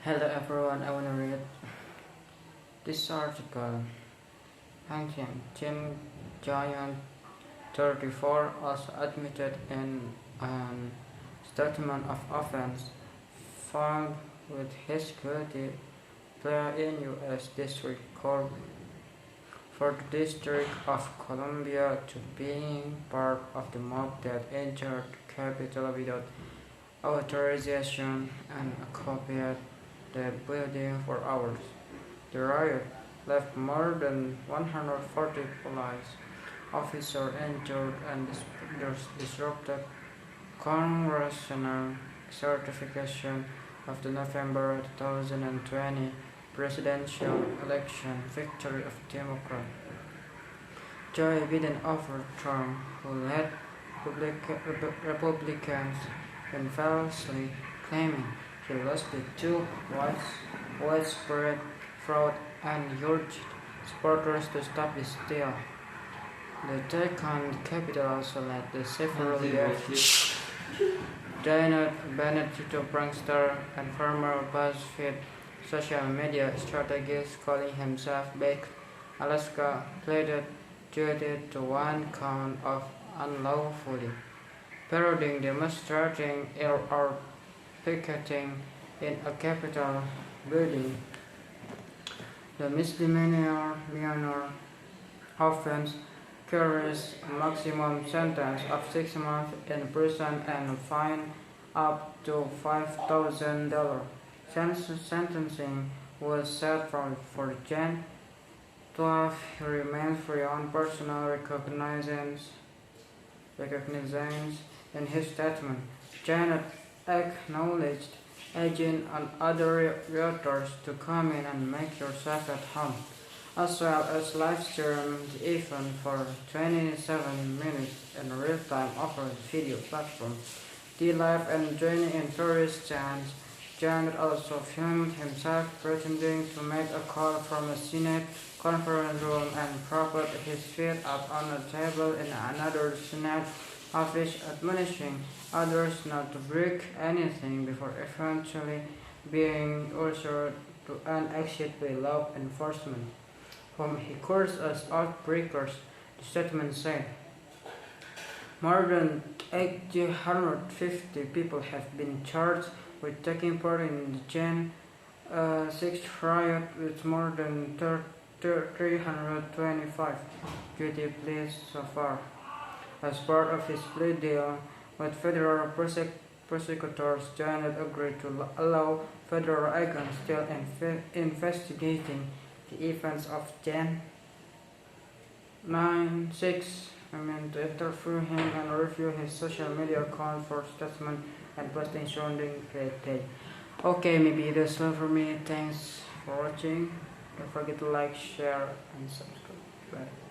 Hello everyone, I want to read this article. Hang Tim Giant 34 also admitted in an statement of offense filed with his security player in U.S. District Court for the District of Columbia to being part of the mob that entered the Capitol without authorization and occupied the building for hours. The riot left more than 140 police officers injured and disrupted congressional certification of the November 2020 presidential election victory of Democrat Joe Biden over Trump, who led Republicans in falsely claiming he lost the two widespread fraud and urged supporters to stop the steal. The attack on the Capitol also led the several deaths. Bennett, prankster and former BuzzFeed social media strategist calling himself Big Alaska, pleaded guilty to one count of unlawfully parodying, demonstrating, or picketing in a Capitol building. The misdemeanor offense carries a maximum sentence of 6 months in prison and a fine up to $5,000. Sentencing was set for Jan 12. He remains free on personal recognizance. In his statement, Janet acknowledged urging on other rioters to come in and make yourself at home, as well as live-stream the event for 27 minutes in real time over the video platform. The live and joining in various chants. Janet also filmed himself pretending to make a call from a Senate conference room and propped his feet up on a table in another Senate office, admonishing others not to break anything before eventually being ushered to an exit by law enforcement, whom he cursed as outbreakers. The statement said, more than 850 people have been charged with taking part in the Jan 6 riot, with more than 325 guilty pleas so far. As part of his plea deal with federal prosecutors, Janet agreed to allow federal agents still investigating the events of Jan 6 to interview him and review his social media account for statement and posting surrounding that day. Okay, maybe that's all for me. Thanks for watching. Don't forget to like, share, and subscribe. Bye.